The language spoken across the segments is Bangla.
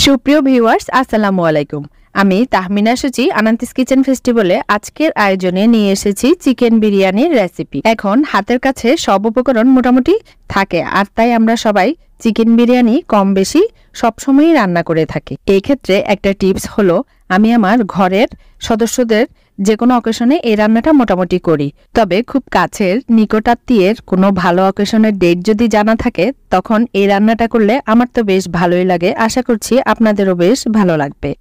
সুপ্রিয় ভিউয়ার্স আসসালামু আলাইকুম। আমি তাহমিনা সুচি আনান্তিস কিচেন ফেস্টিভ্যালে আজকের আয়োজনে নিয়ে এসেছি চিকেন বিরিয়ানির রেসিপি। এখন হাতের কাছে সব উপকরণ মোটামুটি থাকে, আর তাই আমরা সবাই চিকেন বিরিয়ানি কম বেশি সবসময়ই রান্না করে থাকি। এই ক্ষেত্রে একটা টিপস হলো, আমি আমার ঘরের সদস্যদের যে কোনো অকেশনে এই রান্নাটা মোটামুটি করি। তবে খুব কাছের নিকটাত্মীয়ের কোনো ভালো অকেশনের ডেট যদি জানা থাকে, তখন এই রান্নাটা করলে আমার তো বেশ ভালোই লাগে। আশা করছি আপনাদেরও বেশ ভালো লাগবে।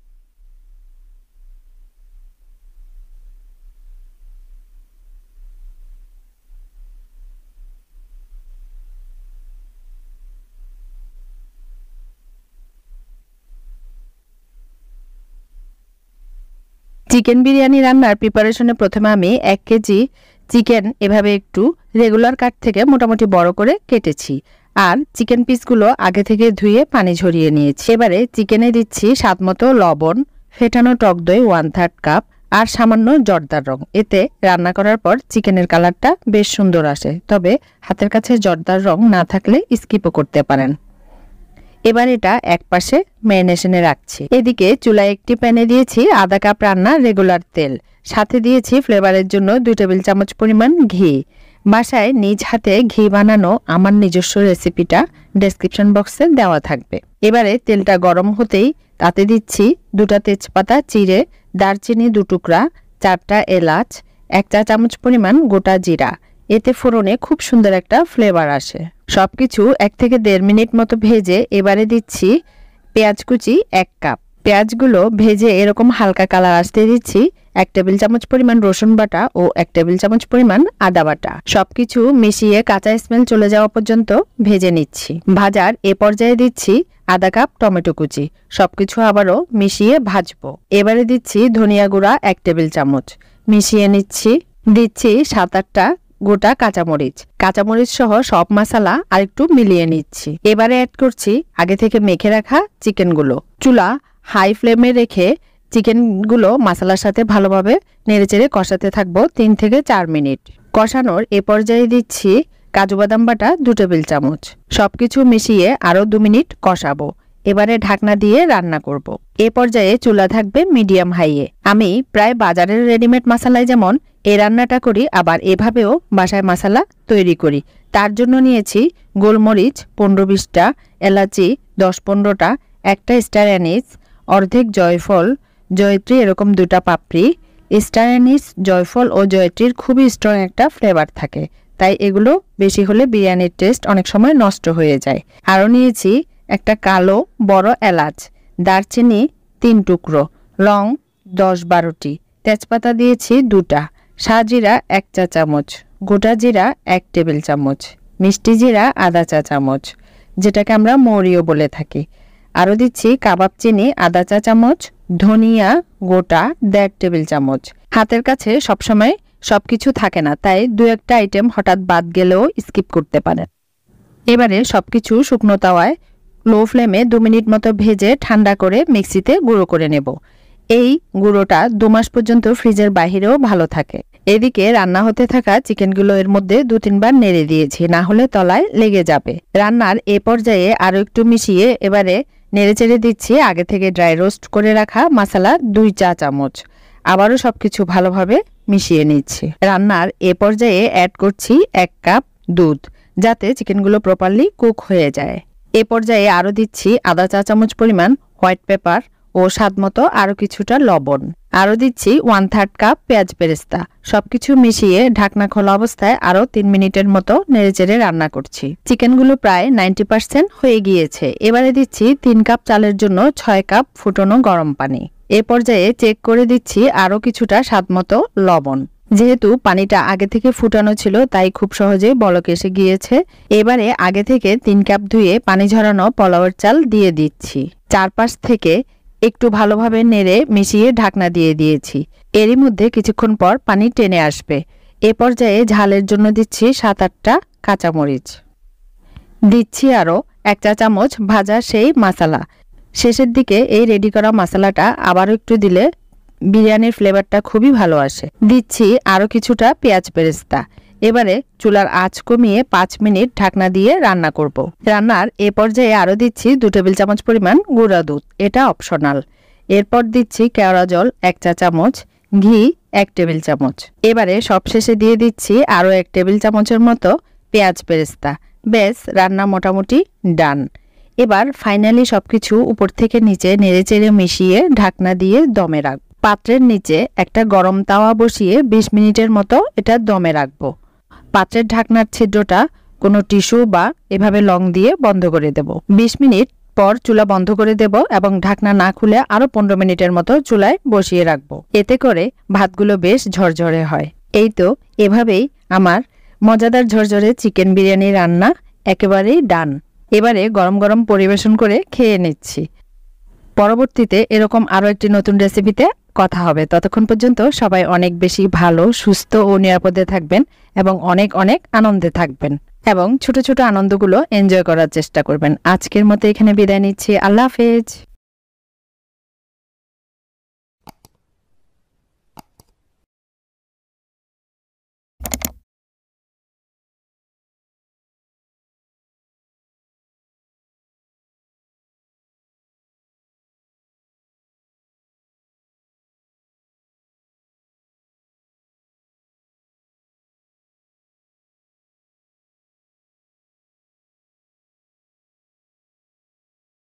চিকেন বিরিয়ানি রান্নার প্রিপারেশনে প্রথমে আমি 1 কেজি চিকেন এভাবে একটু রেগুলার কাট থেকে মোটামুটি বড় করে কেটেছি, আর চিকেন পিসগুলো আগে থেকে ধুয়ে পানি ঝরিয়ে নিয়েছি। এবারে চিকেনে দিচ্ছি স্বাদমতো লবণ, ফেটানো টক দই 1/3 কাপ, আর সামান্য জর্দার রং। এতে রান্না করার পর চিকেনের কালারটা বেশ সুন্দর আসে, তবে হাতের কাছে জর্দার রং না থাকলে স্কিপও করতে পারেন। এবার এটা এক পাশে ম্যারিনেশনে রাখছি। এদিকে চুলায় একটি প্যানে দিয়েছি আধা কাপ রান্না রেগুলার তেল, সাথে দিয়েছি ফ্লেভারের জন্য 2 টেবিল চামচ পরিমাণ ঘি। বাসায় নিজ হাতে ঘি বানানো আমার নিজস্ব রেসিপিটা ডেসক্রিপশন বক্সে দেওয়া থাকবে। এবারে তেলটা গরম হতেই তাতে দিচ্ছি 2টা তেজপাতা চিড়ে, দারচিনি 2 টুকরা, 4টা এলাচ, 1 চা চামচ পরিমাণ গোটা জিরা। এতে ফোড়নে খুব সুন্দর একটা ফ্লেভার আসে। সবকিছু 1 থেকে 1.5 মিনিট মতো ভেজে এবারে দিচ্ছি পেঁয়াজ কুচি 1 কাপ। পেঁয়াজগুলো ভেজে এরকম হালকা কালার আসতে দিচ্ছি 1 টেবিল চামচ পরিমাণ রসুন বাটা ও 1 টেবিল চামচ পরিমাণ আদা বাটা। সবকিছু মিশিয়ে কাঁচা স্মেল চলে যাওয়া পর্যন্ত ভেজে নিচ্ছি। ভাজার এ পর্যায়ে দিচ্ছি আধা কাপ টমেটো কুচি। সবকিছু আবারও মিশিয়ে ভাজবো। এবারে দিচ্ছি ধনিয়া গুঁড়া 1 টেবিল চামচ, মিশিয়ে নিচ্ছি। দিচ্ছি 7-8টা গোটা কাঁচামরিচ সহ সব মশলা আর একটু মিলিয়ে নিচ্ছি। এবারে অ্যাড করছি আগে থেকে মেখে রাখা চিকেনগুলো। চুলা হাই ফ্লেমে রেখে চিকেনগুলো মশলার সাথে ভালোভাবে নেড়েচেড়ে কষাতে থাকবো 3 থেকে 4 মিনিট। কষানোর এ পর্যায়ে দিচ্ছি কাজু বাদাম বাটা 2 টেবিল চামচ। সবকিছু মিশিয়ে আরও 2 মিনিট কষাবো। এবারে ঢাকনা দিয়ে রান্না করব। এ পর্যায়ে চুলা থাকবে মিডিয়াম হাইয়ে। আমি প্রায় বাজারের রেডিমেড মশলায় যেমন এই রান্নাটা করি, আবার এভাবেও বাসায় মশলা তৈরি করি। তার জন্য নিয়েছি গোলমরিচ 15-20টা, এলাচি 10-15টা, 1টা স্টার অ্যানিস, অর্ধেক জয়ফল, জয়ত্রী এরকম 2টা পাপড়ি। স্টার অ্যানিস, জয়ফল ও জয়ত্রীর খুবই স্ট্রং একটা ফ্লেভার থাকে, তাই এগুলো বেশি হলে বিরিয়ানির টেস্ট অনেক সময় নষ্ট হয়ে যায়। আরও নিয়েছি একটা কালো বড় এলাচ, দারচিনি 3 টুকরো, লং 10-12টি, তেজপাতা দিয়েছি 2টা, শাহজিরা 1 চা চামচ, গোটা জিরা 1 টেবিল চামচ, মিষ্টি জিরা আধা চা চামচ, যেটাকে আমরা মৌরিও বলে থাকি। আরও দিচ্ছি কাবাব চিনি আধা চা চামচ, ধনিয়া গোটা 1.5 টেবিল চামচ। হাতের কাছে সবসময় সবকিছু থাকে না, তাই 2-1টা আইটেম হঠাৎ বাদ গেলেও স্কিপ করতে পারেন। এবারে সবকিছু শুকনো তাওয়ায় লো ফ্লেমে 2 মিনিট মতো ভেজে ঠান্ডা করে মিক্সিতে গুঁড়ো করে নেব। এই গুঁড়োটা 2 মাস পর্যন্ত ফ্রিজের বাহিরেও ভালো থাকে। এদিকে রান্না হতে থাকা চিকেনগুলো এর মধ্যে 2-3 বার নেড়ে দিয়েছি, না হলে তলায় লেগে যাবে। রান্নার এ পর্যায়ে আরও একটু মিশিয়ে এবারে নেড়েচেড়ে দিচ্ছি আগে থেকে ড্রাই রোস্ট করে রাখা মশলা 2 চা চামচ। আবারও সবকিছু ভালোভাবে মিশিয়ে নিচ্ছি। রান্নার এ পর্যায়ে অ্যাড করছি 1 কাপ দুধ, যাতে চিকেনগুলো প্রপারলি কুক হয়ে যায়। এ পর্যায়ে আরও দিচ্ছি আধা চা চামচ পরিমাণ হোয়াইট পেপার ও স্বাদমতো আরও কিছুটা লবণ। আরও দিচ্ছি 1/3 কাপ পেঁয়াজ বেরেস্তা। সবকিছু মিশিয়ে ঢাকনা খোলা অবস্থায় আরও 3 মিনিটের মতো নেড়েচেড়ে রান্না করছি। চিকেনগুলো প্রায় 90% হয়ে গিয়েছে। এবারে দিচ্ছি 3 কাপ চালের জন্য 6 কাপ ফুটনো গরম পানি। এ পর্যায়ে চেক করে দিচ্ছি আরও কিছুটা স্বাদমতো লবণ। যেহেতু পানিটা আগে থেকে ফুটানো ছিল, তাই খুব সহজেই বলক এসে গিয়েছে। এবারে আগে থেকে 3 কাপ ধুয়ে পানি ঝরানো পোলাওয়ের চাল দিয়ে দিচ্ছি। চারপাশ থেকে একটু ভালোভাবে নেড়ে মিশিয়ে ঢাকনা দিয়ে দিয়েছি। এরই মধ্যে কিছুক্ষণ পর পানি টেনে আসবে। এ পর্যায়ে ঝালের জন্য দিচ্ছি 7-8টা কাঁচামরিচ। দিচ্ছি আরও 1 চা চামচ ভাজা সেই মশলা। শেষের দিকে এই রেডি করা মশলাটা আবারও একটু দিলে বিরিয়ানির ফ্লেভারটা খুবই ভালো আসে। দিচ্ছি আরও কিছুটা পেঁয়াজ বেরেস্তা। এবারে চুলার আঁচ কমিয়ে 5 মিনিট ঢাকনা দিয়ে রান্না করব। রান্নার এ পর্যায়ে আরও দিচ্ছি 2 টেবিল চামচ পরিমাণ গুঁড়া দুধ, এটা অপশনাল। এরপর দিচ্ছি কেওড়া জল 1 চা চামচ, ঘি 1 টেবিল চামচ। এবারে সবশেষে দিয়ে দিচ্ছি আরও 1 টেবিল চামচের মতো পেঁয়াজ বেরেস্তা। বেশ, রান্না মোটামুটি ডান। এবার ফাইনালি সবকিছু উপর থেকে নিচে নেড়েচেড়ে মিশিয়ে ঢাকনা দিয়ে দমে রাখব। পাত্রের নিচে একটা গরম তাওয়া বসিয়ে 20 মিনিটের মতো এটা দমে রাখব। পাত্রের ঢাকনার ছিদ্রটা কোনো টিস্যু বা এভাবে লং দিয়ে বন্ধ করে দেব। 20 মিনিট পর চুলা বন্ধ করে দেব এবং ঢাকনা না খুলে আরও 15 মিনিটের মতো চুলায় বসিয়ে রাখব। এতে করে ভাতগুলো বেশ ঝরঝরে হয়। এই তো, এভাবেই আমার মজাদার ঝরঝরে চিকেন বিরিয়ানি রান্না একেবারেই ডান। এবারে গরম গরম পরিবেশন করে খেয়ে নিচ্ছি। পরবর্তীতে এরকম আরও একটি নতুন রেসিপিতে কথা হবে। ততক্ষণ পর্যন্ত সবাই অনেক বেশি ভালো, সুস্থ ও নিরাপদে থাকবেন এবং অনেক অনেক আনন্দে থাকবেন এবং ছোট ছোট আনন্দগুলো এনজয় করার চেষ্টা করবেন। আজকের মতো এখানে বিদায় নিচ্ছি। আল্লাহ হাফেজ।